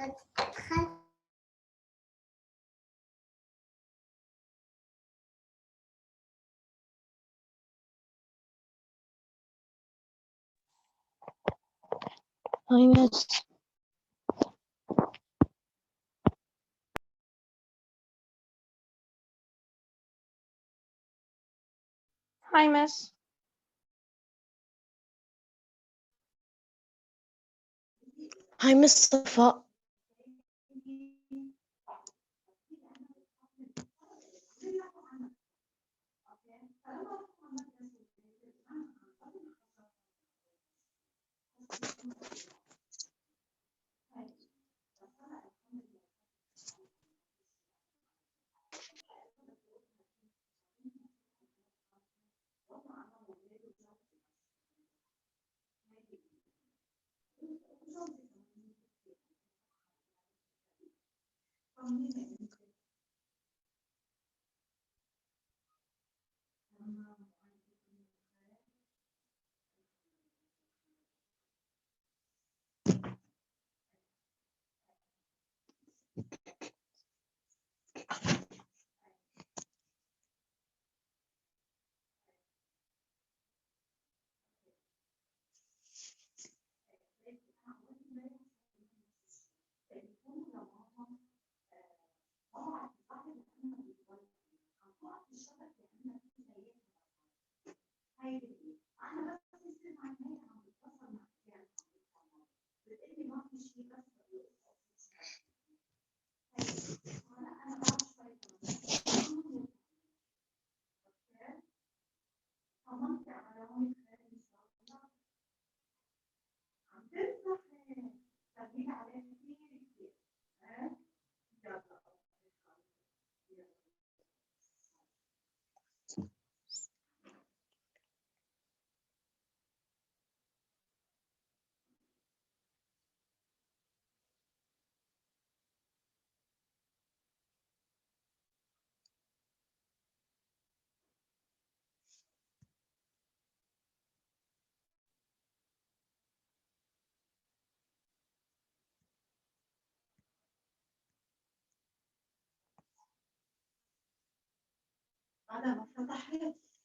Hi, Miss. Hi, Miss. Hi, Miss Safa.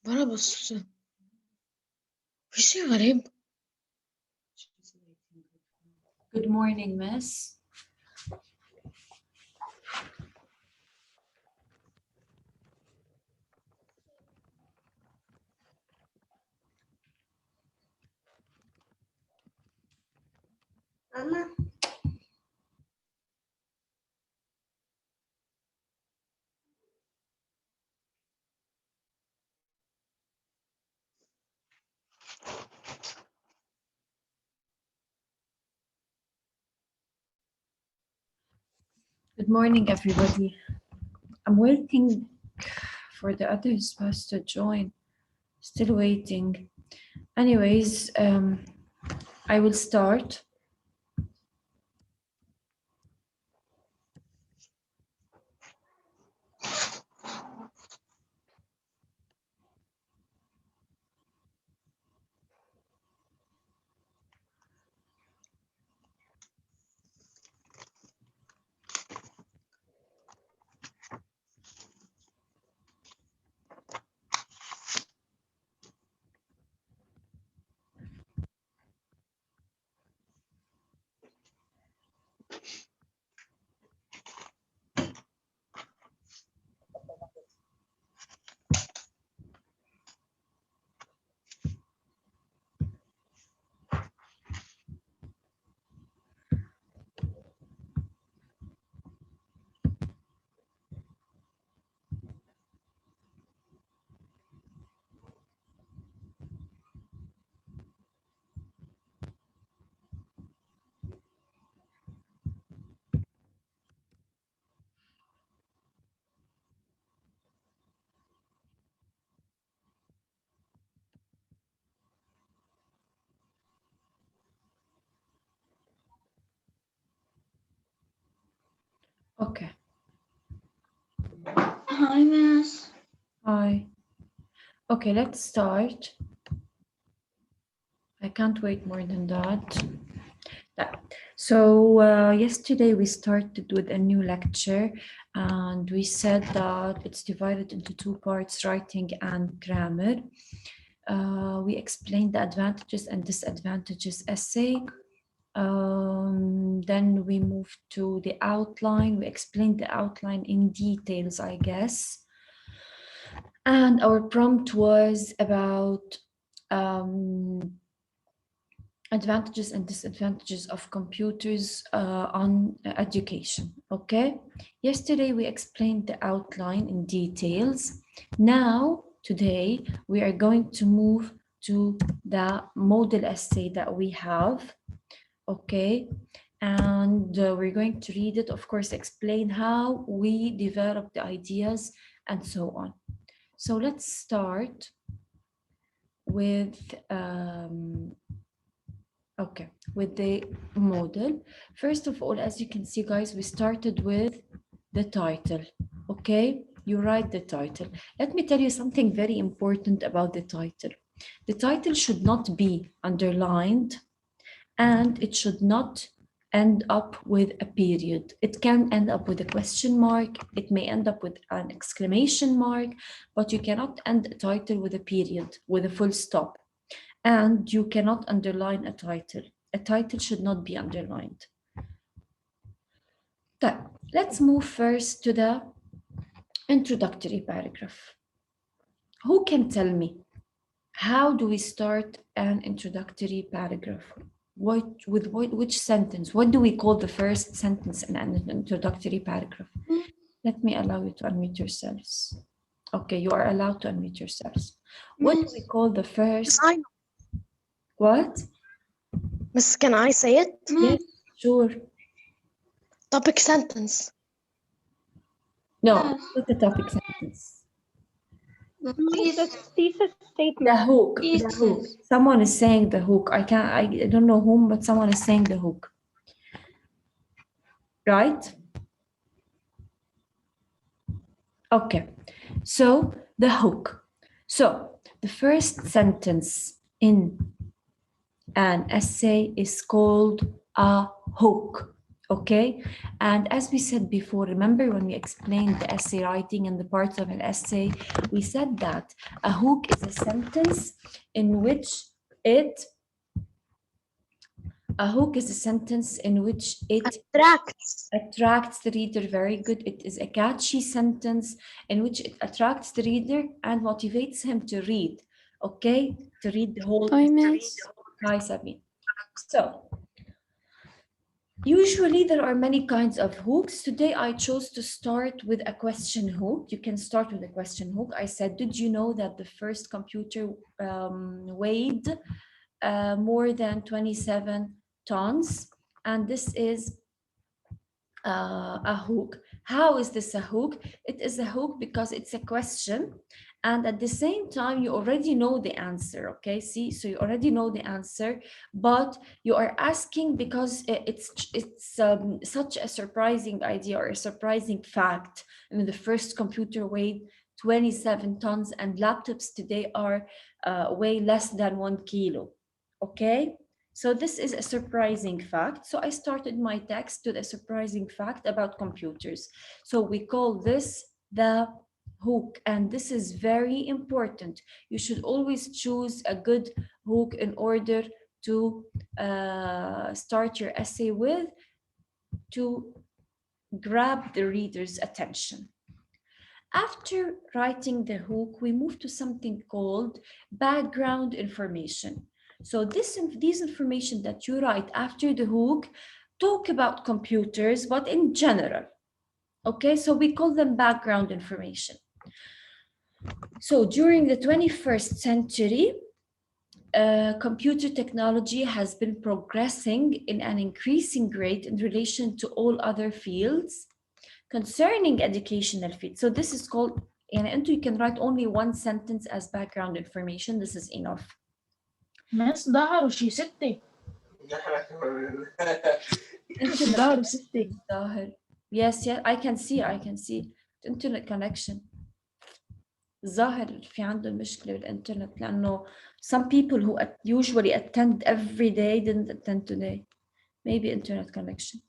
برا بص في شيء غريب. Good morning, Miss. ماما Good morning, everybody. I'm waiting for the other spouse to join. Still waiting. Anyways, I will start. Okay. Hi, Miss. Hi. Okay, let's start. I can't wait more than that. So yesterday we started with a new lecture and we said that it's divided into two parts, writing and grammar. We explained the advantages and disadvantages essay. Then we moved to the outline. We explained the outline in details, I guess. And our prompt was about advantages and disadvantages of computers on education. Okay. Yesterday we explained the outline in details. Now, today, we are going to move to the model essay that we have. Okay. And we're going to read it, of course, explain how we develop the ideas and so on. So let's start with with the model. First of all, as you can see, guys, we started with the title. Okay, you write the title. Let me tell you something very important about the title. The title should not be underlined and it should not end up with a period. It can end up with a question mark. It may end up with an exclamation mark, but you cannot end a title with a period, with a full stop. And you cannot underline a title. A title should not be underlined. Okay, let's move first to the introductory paragraph. Who can tell me, how do we start an introductory paragraph? Which sentence? What do we call the first sentence in an introductory paragraph? Let me allow you to unmute yourselves. Okay, you are allowed to unmute yourselves. What do we call the first? What? Miss, can I say it? Yes, sure. Topic sentence. No, not the topic sentence. Thesis statement. The hook. The hook. Someone is saying the hook. I don't know whom, but someone is saying the hook. Right? Okay. So the hook. So the first sentence in an essay is called a hook. Okay, and as we said before, remember when we explained the essay writing and the parts of an essay, we said that a hook is a sentence in which it attracts the reader. Very good. It is a catchy sentence in which it attracts the reader and motivates him to read. Okay, to read the whole. Hi, Sabine. So usually there are many kinds of hooks. Today I chose to start with a question hook. You can start with a question hook. I said, did you know that the first computer weighed more than 27 tons? And this is a hook. How is this a hook? It is a hook because it's a question, and at the same time you already know the answer. Okay, see, so you already know the answer, but you are asking because it's such a surprising idea or a surprising fact. I mean, the first computer weighed 27 tons and laptops today are weigh less than 1 kilo. Okay, so this is a surprising fact. So I started my text with a surprising fact about computers. So we call this the hook, and this is very important. You should always choose a good hook in order to start your essay with, to grab the reader's attention. After writing the hook, we move to something called background information. So these information that you write after the hook talk about computers, but in general. Okay, so we call them background information. So during the 21st century, computer technology has been progressing in an increasing rate in relation to all other fields concerning educational fields. So this is called, and you can write only one sentence as background information. This is enough. ناس ظهروا شي ستة. ظهروا ستة. Yes, I can see internet connection. ظاهر في عندهم مشكلة بالإنترنت لأنه some people who usually attend every day didn't attend today. maybe internet connection.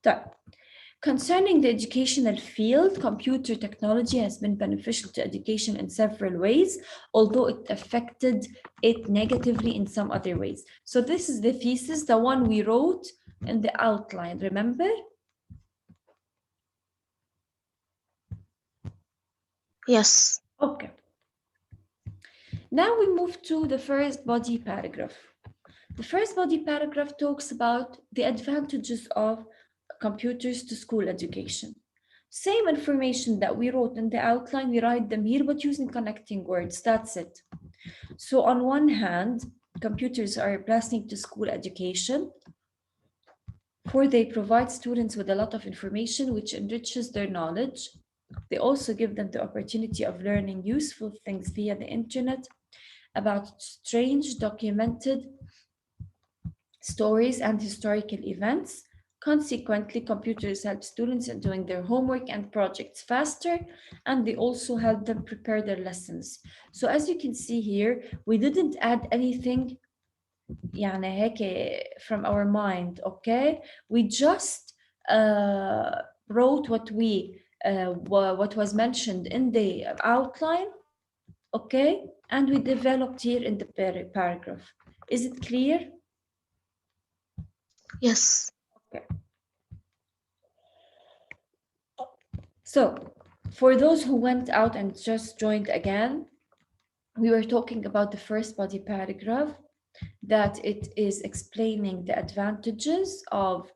طيب. Concerning the educational field, computer technology has been beneficial to education in several ways, although it affected it negatively in some other ways. So this is the thesis, the one we wrote in the outline, remember? Yes. Okay. Now we move to the first body paragraph. The first body paragraph talks about the advantages of computers to school education. Same information that we wrote in the outline, we write them here, but using connecting words, that's it. So on one hand, computers are a blessing to school education, for they provide students with a lot of information which enriches their knowledge. They also give them the opportunity of learning useful things via the internet about strange documented stories and historical events. Consequently, computers help students in doing their homework and projects faster, and they also help them prepare their lessons. So as you can see here, we didn't add anything يعني هيك from our mind, okay? We just wrote what was mentioned in the outline, okay? And we developed here in the paragraph. Is it clear? Yes. Okay. So, for those who went out and just joined again, we were talking about the first body paragraph, that it is explaining the advantages of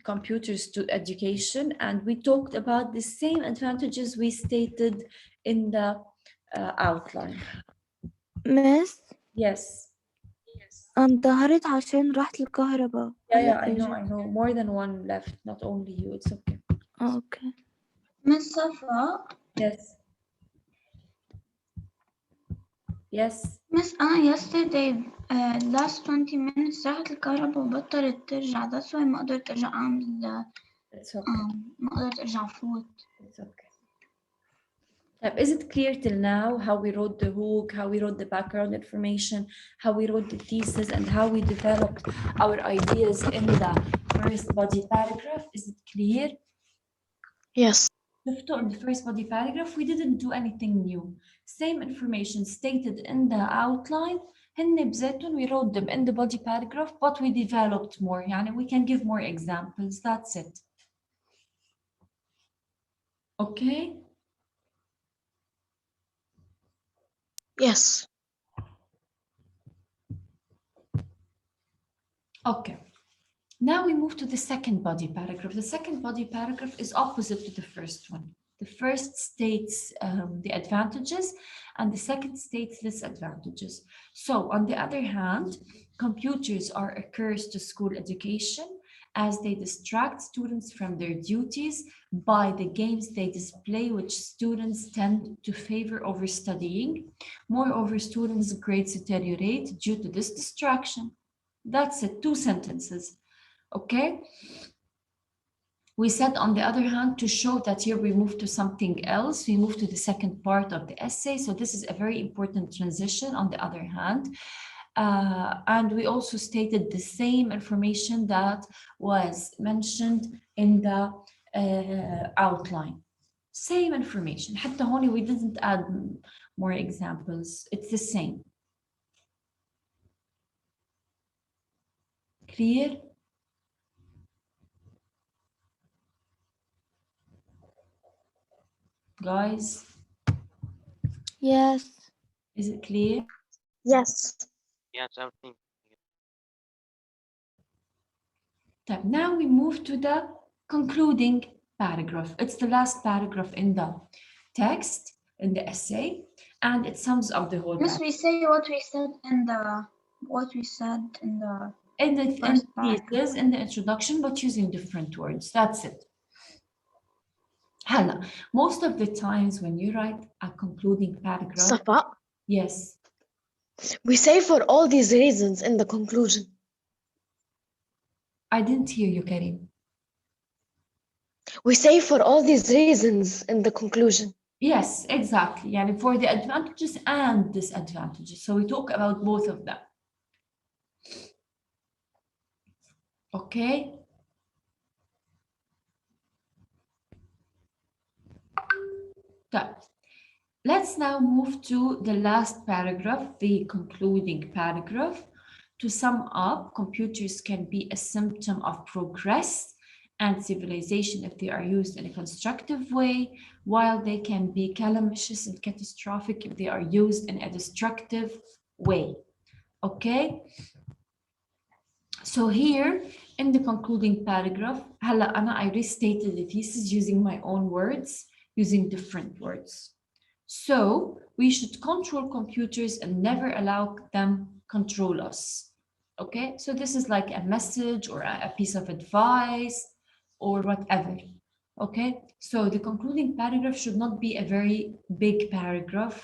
computers to education, and we talked about the same advantages we stated in the outline. Miss Yes. انظهرت عشان راحت الكهرباء. Yeah, I know. More than one left, not only you. It's okay. Okay. Miss Safa. Yes. Yes. Miss أنا yesterday last 20 minutes راحت الكهرباء وبطلت ترجع. That's why ما قدرت أرجع أعمل It's okay. ما قدرت أرجع أفوت. It's okay. Is it clear till now how we wrote the hook, how we wrote the background information, how we wrote the thesis, and how we developed our ideas in the first body paragraph? Is it clear? Yes. In the first body paragraph, we didn't do anything new. Same information stated in the outline, we wrote them in the body paragraph, but we developed more. Yani we can give more examples. That's it. Okay. Yes. Okay. Now we move to the second body paragraph. The second body paragraph is opposite to the first one. The first states the advantages, and the second states disadvantages. So on the other hand, computers are a curse to school education as they distract students from their duties by the games they display, which students tend to favor over studying. Moreover, students' grades deteriorate due to this distraction. That's it, 2 sentences. Okay. We said, on the other hand, to show that here we move to something else, we move to the second part of the essay. So this is a very important transition on the other hand. And we also stated the same information that was mentioned in the outline. Same information. حتى هون we didn't add more examples. It's the same. Clear? Guys? Yes. Is it clear? Yes. Yes, everything. Now we move to the concluding paragraph. It's the last paragraph in the text, in the essay, and it sums up the whole Miss, paragraph. we say what we said in the In the first thesis, in the introduction, but using different words. That's it. Hala, most of the times when you write a concluding paragraph, Safa, yes, we say for all these reasons in the conclusion. I didn't hear you, Karim. We say for all these reasons in the conclusion. Yes, exactly. Yani for the advantages and disadvantages. So we talk about both of them. Okay. طيب. Let's now move to the last paragraph, the concluding paragraph. To sum up, computers can be a symptom of progress and civilization if they are used in a constructive way, while they can be calamitous and catastrophic if they are used in a destructive way. Okay? So here in the concluding paragraph, I restated the thesis using my own words, using different words. So we should control computers and never allow them control us. Okay, so this is like a message or a piece of advice or whatever. Okay, so the concluding paragraph should not be a very big paragraph,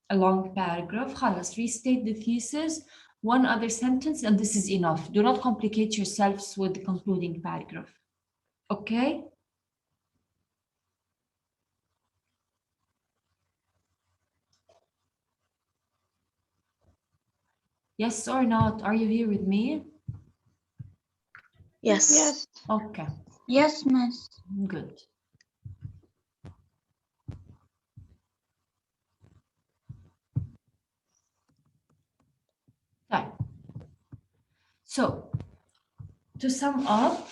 a long paragraph. خلاص, restate the thesis, one other sentence, and this is enough. Do not complicate yourselves with the concluding paragraph. Okay? Yes or not? Are you here with me? Yes. Yes. Okay, Yes, miss. good. Right. So, to sum up,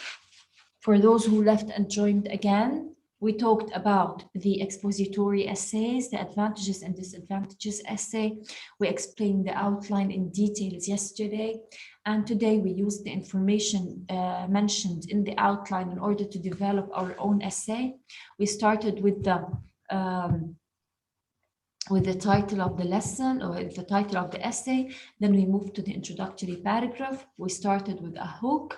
for those who left and joined again, we talked about the expository essays, the advantages and disadvantages essay. We explained the outline in details yesterday. And today we used the information mentioned in the outline in order to develop our own essay. We started with the title of the lesson or the title of the essay. Then we moved to the introductory paragraph. We started with a hook,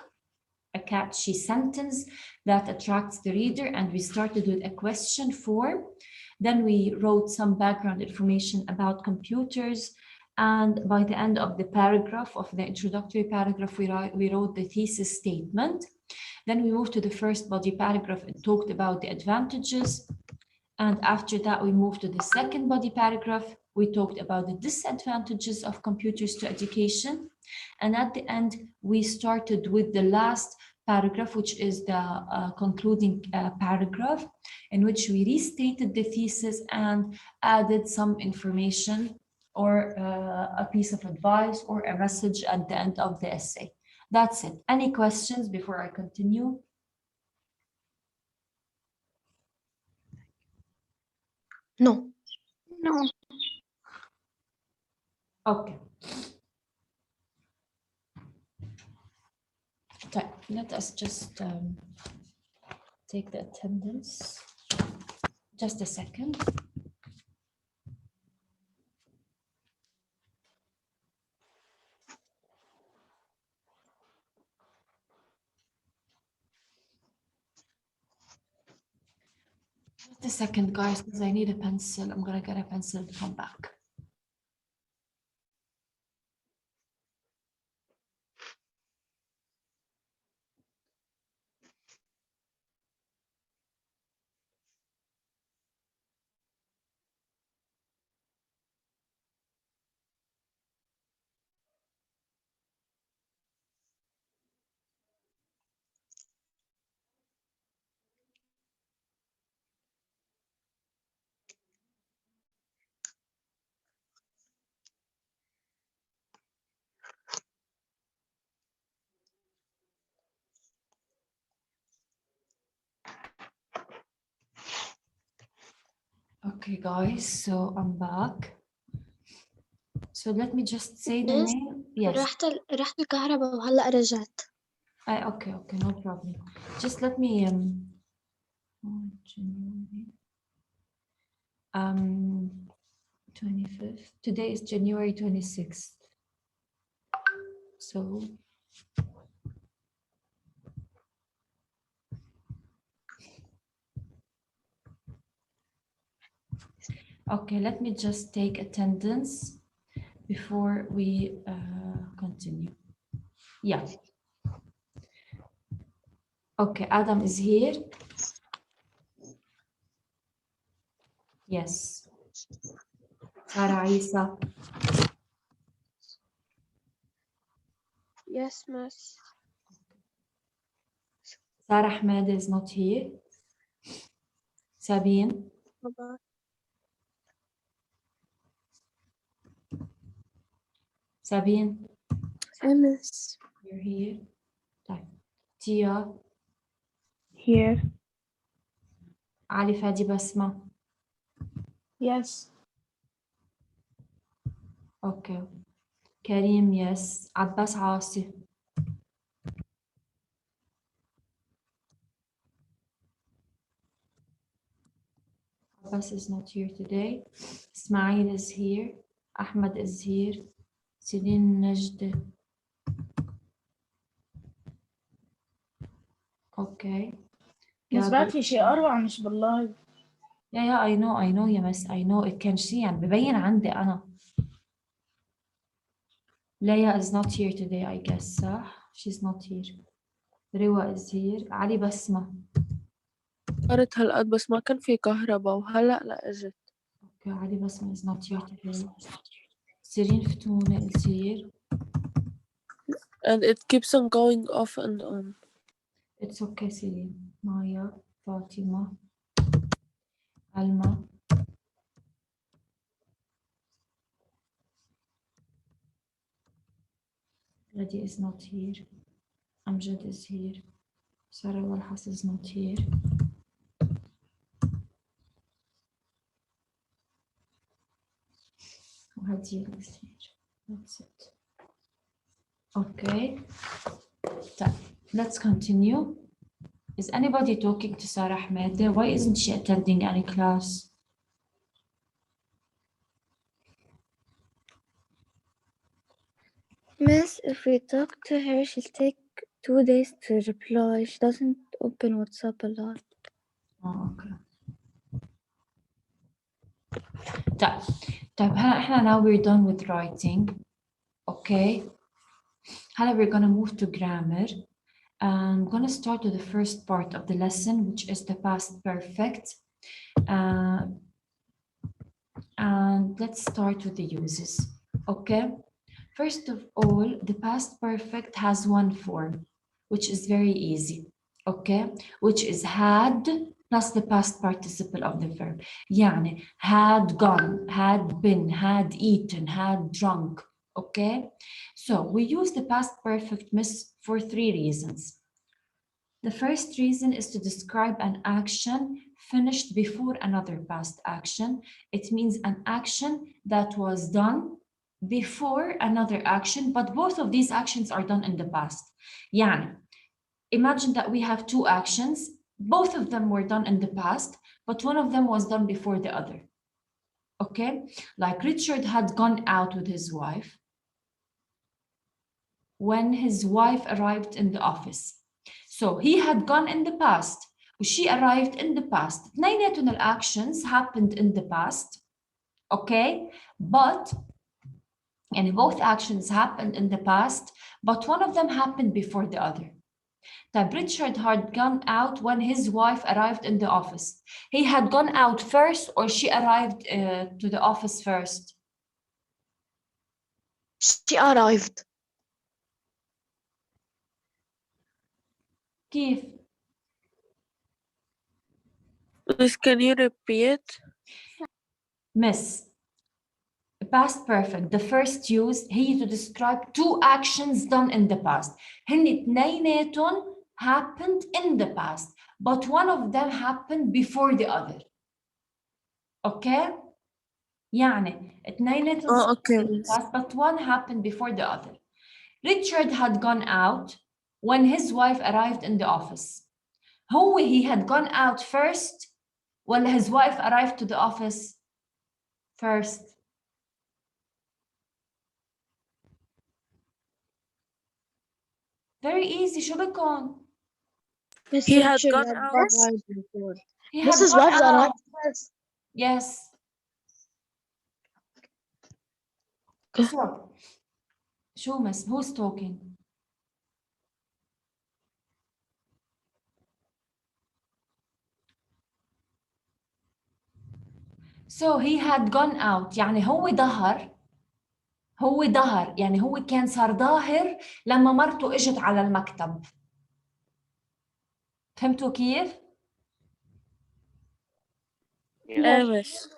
a catchy sentence that attracts the reader, and we started with a question form. Then we wrote some background information about computers, and by the end of the paragraph, of the introductory paragraph, we wrote the thesis statement. Then we moved to the first body paragraph and talked about the advantages, and after that we moved to the second body paragraph. We talked about the disadvantages of computers to education. And at the end, we started with the last paragraph, which is the concluding paragraph, in which we restated the thesis and added some information or a piece of advice or a message at the end of the essay. That's it. Any questions before I continue? No. No. Okay. Let us just take the attendance. Just a second. Just a second, guys, because I need a pencil. I'm gonna get a pencil and come back. Okay, guys, so I'm back. So let me just say the Yes. name. Yes. رحت الكهرباء وهلا رجعت. Okay, no problem. Just let me 25th. Today is January 26th. So okay, let me just take attendance before we continue. Yeah. Okay, Adam is here. Yes. Sarah Isa. Yes, miss. Sarah Ahmed is not here. Sabine. Sabine, Miss. you're here. طيب. Tia. Here. Ali Fadi Basma. Yes. Okay. Karim, yes. Abbas Asi. Abbas is not here today. Ismail is here. Ahmed is here. Celine Najd. Okay. Miss بعد في شيء أروع مش بالله. Yeah, I know, يا miss, I know. It can see يعني ببين عندي أنا. Leia is not here today, I guess, صح? She's not here. Rewa is here. علي بسمة. صارت هالقد بس ما كان في كهرباء وهلأ لا اجت. Okay, علي بسمة is not here today. Serene فتونة is here. And it keeps on going off and on. It's okay, Serene. Maya, Fatima, Alma. Lady is not here. Amjad is here. Sarah Walhas is not here. Hadiel is here. That's it. Okay. Let's continue. Is anybody talking to Sarah Ahmed? Why isn't she attending any class? Miss, if we talk to her, she'll take 2 days to reply. She doesn't open WhatsApp a lot. Oh, okay. طيب هلا احنا now we're done with writing. Okay. هلا we're gonna move to grammar. I'm gonna start with the first part of the lesson, which is the past perfect. And let's start with the uses. Okay. First of all, the past perfect has one form, which is very easy. Okay. Which is had plus the past participle of the verb. يعني had gone, had been, had eaten, had drunk. Okay. So we use the past perfect, miss, for 3 reasons. The first reason is to describe an action finished before another past action. It means an action that was done before another action, but both of these actions are done in the past. يعني imagine that we have 2 actions. Both of them were done in the past, but one of them was done before the other. Okay, like Richard had gone out with his wife when his wife arrived in the office. So he had gone in the past, she arrived in the past. اثنيناتهم actions happened in the past. Okay, but and both actions happened in the past, but one of them happened before the other. طيب Richard had gone out when his wife arrived in the office. He had gone out first or she arrived to the office first? She arrived. كيف؟ Please, can you repeat? Miss, past perfect, the first use هي to describe 2 actions done in the past. هن اثنيناتهم happened in the past, but one of them happened before the other. Okay? يعني اثنيناتهم okay. in the past, but one happened before the other. Richard had gone out when his wife arrived in the office. He had gone out first when his wife arrived to the office first. Very easy. شو بكون؟ He had gone out. He had Mrs. gone Wives out. arrived first. Yes. So, شو miss? Who's talking? So he had gone out. يعني هو ظهر يعني هو كان صار ظاهر لما مرته اجت على المكتب. فهمتوا كيف؟ مس.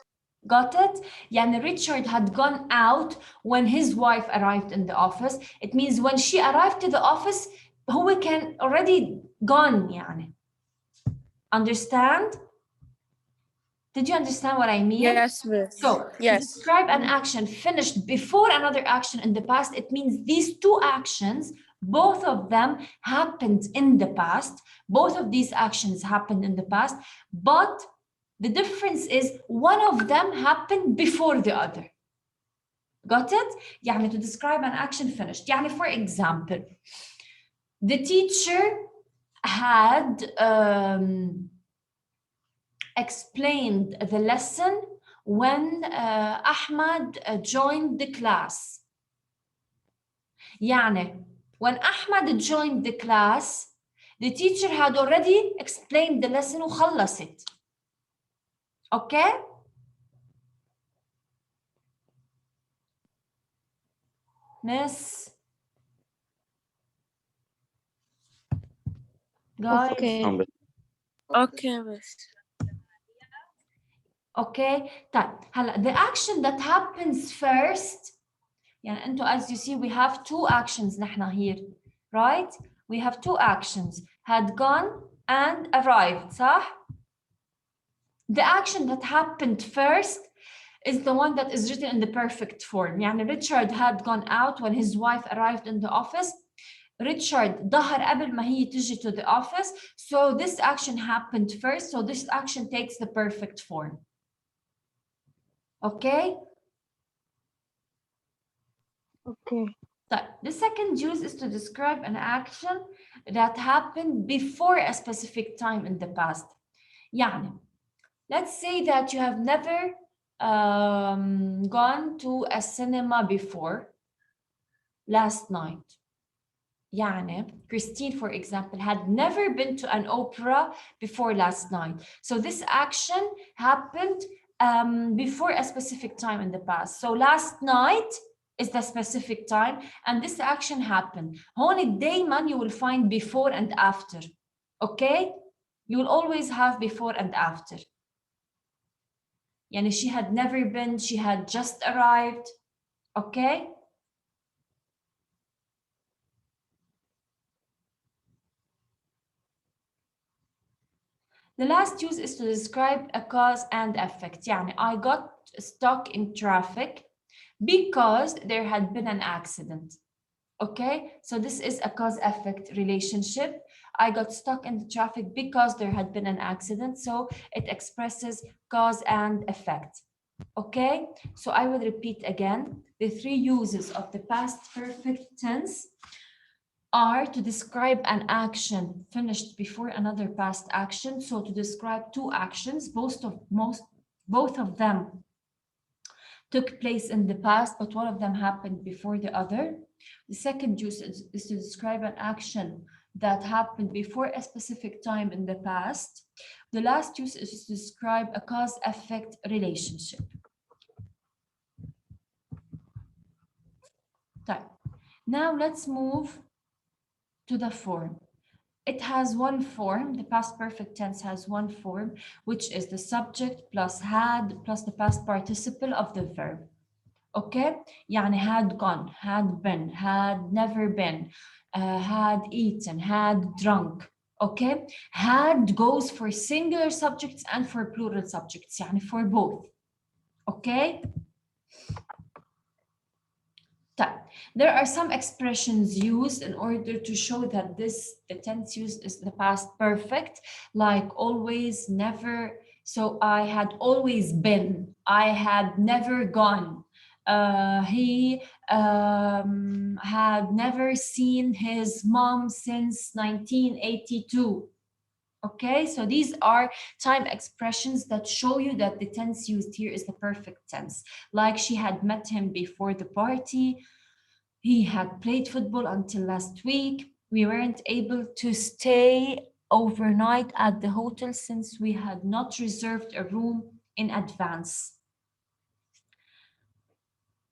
Got it? يعني Richard had gone out when his wife arrived in the office. It means when she arrived to the office هو كان already gone يعني. Understand? Did you understand what I mean? Yes, miss. So, to Yes. describe an action finished before another action in the past, it means these two actions, both of them happened in the past. Both of these actions happened in the past, but the difference is one of them happened before the other. Got it? يعني to describe an action finished. يعني for example, the teacher had explained the lesson when Ahmad joined the class. يعني when Ahmad joined the class, the teacher had already explained the lesson وخلصت. Okay? Miss? Guys? Okay. Okay, miss. Okay? طيب هلا the action that happens first يعني انتو as you see we have two actions نحن here, right? We have two actions, had gone and arrived, صح? The action that happened first is the one that is written in the perfect form. يعني Richard had gone out when his wife arrived in the office. Richard ظهر قبل ما هي تجي to the office. So this action happened first. So this action takes the perfect form. Okay? Okay. The second use is to describe an action that happened before a specific time in the past. يعني, let's say that you have never gone to a cinema before last night. يعني, Christine, for example, had never been to an opera before last night. So this action happened before a specific time in the past. So last night is the specific time, and this action happened. هون دايما you will find before and after. Okay? You will always have before and after. يعني she had never been, she had just arrived. Okay? The last use is to describe a cause and effect. يعني I got stuck in traffic because there had been an accident. Okay, so this is a cause-effect relationship. I got stuck in the traffic because there had been an accident, so it expresses cause and effect. Okay, so I will repeat again. The three uses of the past perfect tense are to describe an action finished before another past action. So to describe two actions, both of them took place in the past, but one of them happened before the other. The second use is to describe an action that happened before a specific time in the past. The last use is to describe a cause-effect relationship. Now let's move to the form. It has one form, the past perfect tense has one form, which is the subject plus had plus the past participle of the verb. Okay, يعني had gone, had been, had never been, had eaten, had drunk. Okay, had goes for singular subjects and for plural subjects, يعني for both. Okay. There are some expressions used in order to show that the tense used is the past perfect, like always, never. So I had always been, I had never gone. He had never seen his mom since 1982. Okay, so these are time expressions that show you that the tense used here is the perfect tense. Like she had met him before the party. He had played football until last week. We weren't able to stay overnight at the hotel since we had not reserved a room in advance.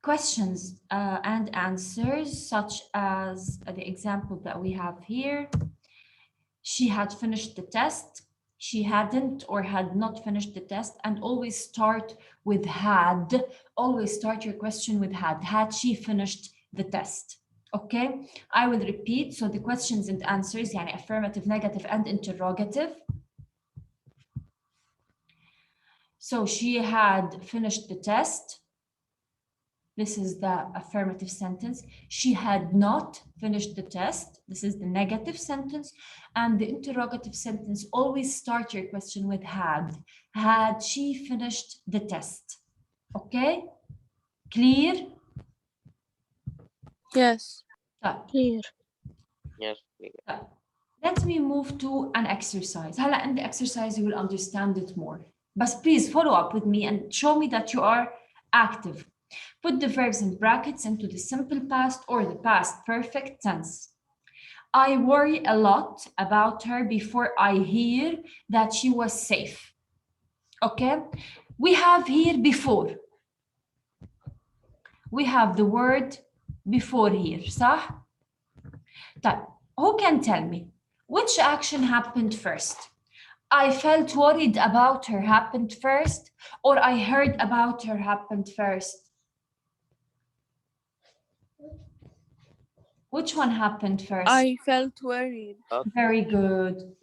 Questions and answers, such as the example that we have here. she had finished the test, she hadn't or had not finished the test, and always start with had. Always start your question with had. Had she finished the test? Okay, I will repeat. So the questions and answers, يعني affirmative, negative, and interrogative. So she had finished the test. This is the affirmative sentence. She had not finished the test. This is the negative sentence. And the interrogative sentence, always start your question with had. Had she finished the test? Okay? Clear? Yes. Clear. Yes. Let me move to an exercise. هلا in the exercise you will understand it more. But please follow up with me and show me that you are active. Put the verbs in brackets into the simple past or the past perfect tense. I worry a lot about her before I hear that she was safe. Okay? We have here before. We have the word before here, صح? طيب, who can tell me which action happened first? I felt worried about her happened first, or I heard about her happened first? Which one happened first? I felt worried. Very good.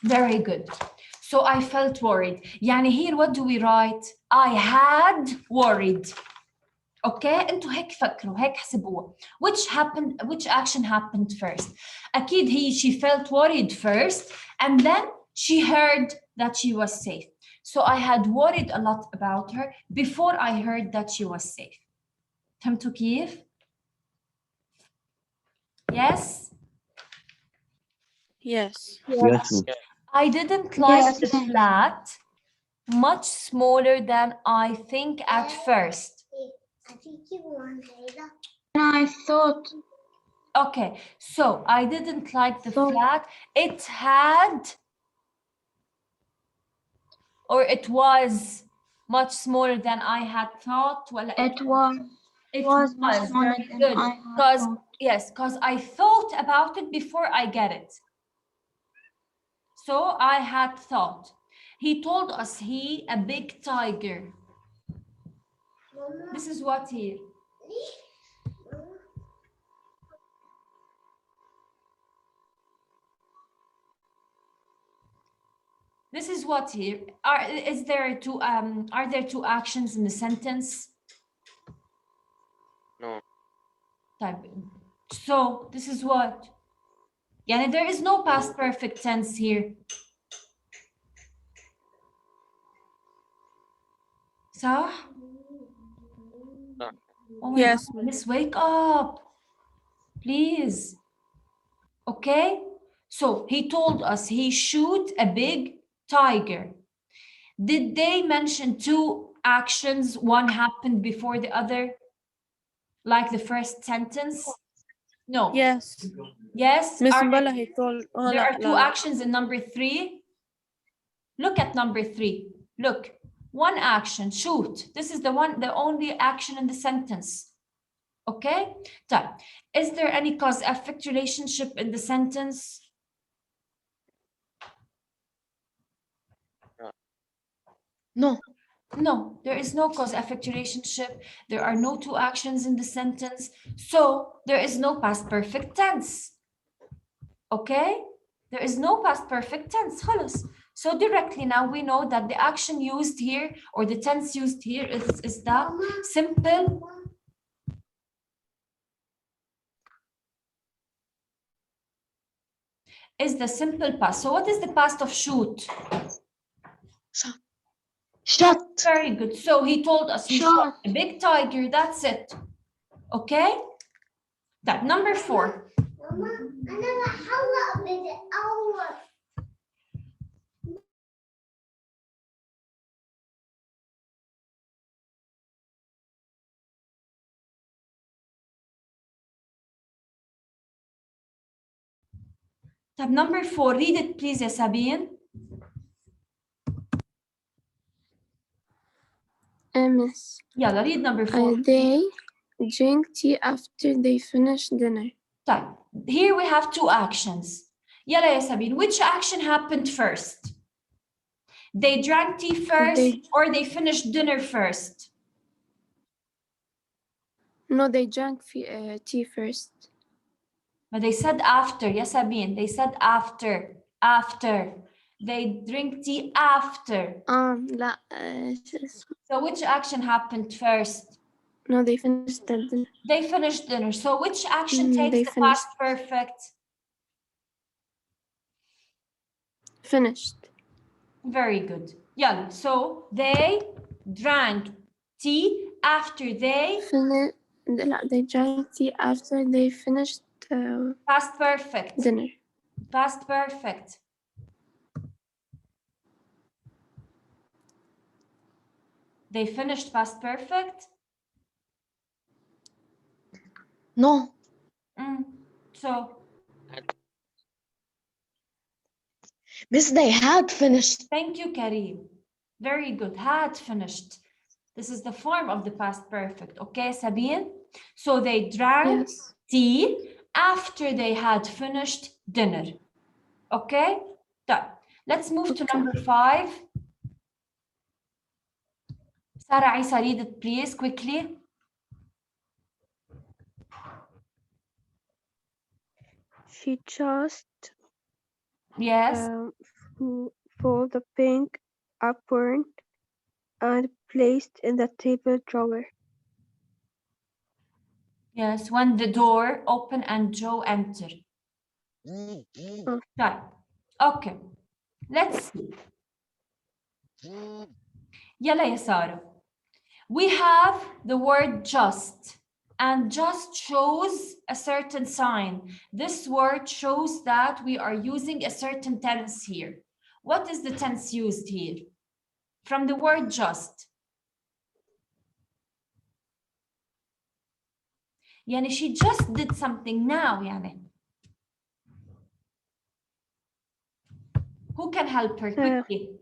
Very good. So I felt worried. يعني here what do we write? I had worried. Okay? انتوا هيك فكروا, هيك حسبوها. Which action happened first? أكيد she felt worried first, and then she heard that she was safe. So I had worried a lot about her before I heard that she was safe. فهمتوا كيف? Yes? Yes. Yes. I didn't like Yes. the flat, much smaller than I think at first. I thought Okay, so I didn't like the flat. It had, or it was much smaller than I had thought. Well, it was much smaller very than good. I had Because thought. yes, because I thought about it before I get it. So I had thought. He told us a big tiger. This is what here. This is what here. Are there two actions in the sentence? No. Type. So this is what? Yeah, there is no past perfect tense here. So? Oh my Yes, God, Miss, wake up, please. Okay, so he told us he shoot a big tiger. Did they mention two actions? One happened before the other, like the first sentence? No. Yes. Yes. Miss Are Mbala, there, he told. there are two actions in number 3. Look at number 3. Look, one action, shoot. This is the only action in the sentence. Okay. So, is there any cause-effect relationship in the sentence? No. No, there is no cause-effect relationship. There are no two actions in the sentence. So there is no past perfect tense. Okay? There is no past perfect tense. خلص. So directly now we know that the action used here or the tense used here is the simple past. So what is the past of shoot? Shot. Very good. So he told us he shot a big tiger. That's it. Okay? That number 4. Tab number 4. Read it please, ya Sabine. Miss, Yalla, read number 4. they drink tea after they finish dinner. طيب, here we have two actions. يلا يا سابين, which action happened first? They drank tea first or they finished dinner first? No, they drank tea first. But they said after, yes, Sabine. They said after. They drink tea after. لا شو اسمه. So which action happened first? No, they finished the dinner. They finished dinner. So which action takes they the past perfect? Finished. Very good. Yeah. So they drank tea after they they drank tea after they finished past perfect. dinner. Past perfect. They finished past perfect? No. So Miss, they had finished. thank you, Kareem. Very good. Had finished. This is the form of the past perfect. Okay, Sabine? So they drank tea after they had finished dinner. Okay? Let's move to number 5. Sarah Isa, read it please, quickly. She just Yes. fold the pink apron and placed in the table drawer. Yes, when the door opened and Joe entered. Right. Okay. Let's see. Yalla ya Sarah. We have the word just, and just shows a certain sign. This word shows that we are using a certain tense here. What is the tense used here? From the word just. Yani she just did something now, yani. Who can help her quickly?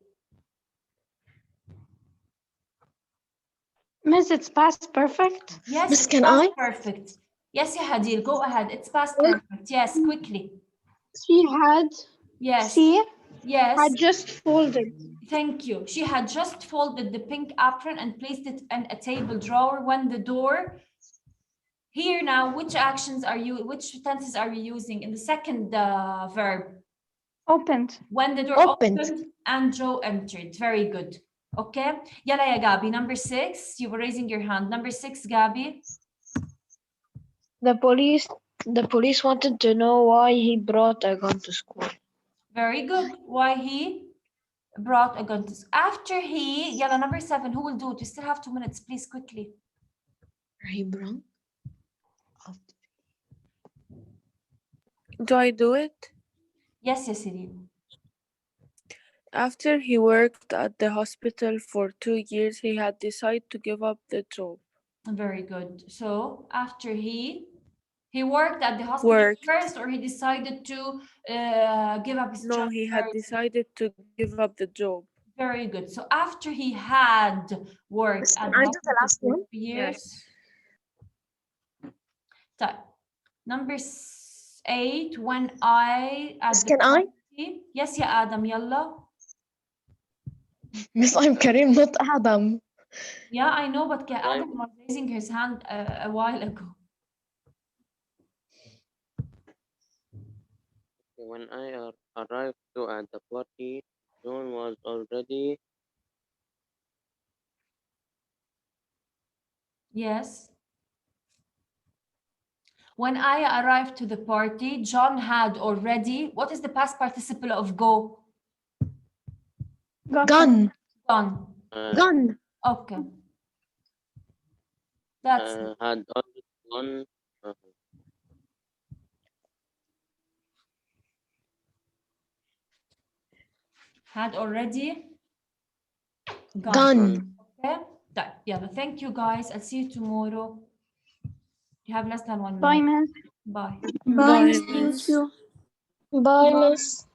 Miss, it's past perfect. Yes, Miss, it's can past I? perfect. Yes, ya Hadil, go ahead. It's past perfect. Yes, quickly. She had. Yes. She Yes. had just folded. Thank you. She had just folded the pink apron and placed it in a table drawer when the door. Here now, which tenses are you using in the second verb? Opened. When the door Opened. and Joe entered. Very good. Okay. Yalla ya Gabi. Number 6. You were raising your hand. Number 6, Gabi. The police wanted to know why he brought a gun to school. Very good. Why he brought a gun to school. After he, yalla, number 7. Who will do it? We still have 2 minutes. Please, quickly. He brought. Do I do it? Yes, Yassireen. After he worked at the hospital for 2 years, he had decided to give up the job. Very good. So after he worked at the hospital first, or he decided to give up his job? No, he had decided to give up the job. Very good. So after he had worked at the hospital for 2 years. Yes. Number 8, when I at the party. Yes, ya Adam, yalla. Miss, I'm Kareem, not Adam. Yeah, I know, but Adam was raising his hand a while ago. When I arrived at the party, John was already. Yes. When I arrived to the party, John had already. What is the past participle of go? Gun. Gun. Okay. That's had already gone. Had already Gone. Okay. Yeah, thank you guys. I'll see you tomorrow. You have less than 1 minute. Bye, Miss. Bye. Bye. Thank you. Bye, Miss.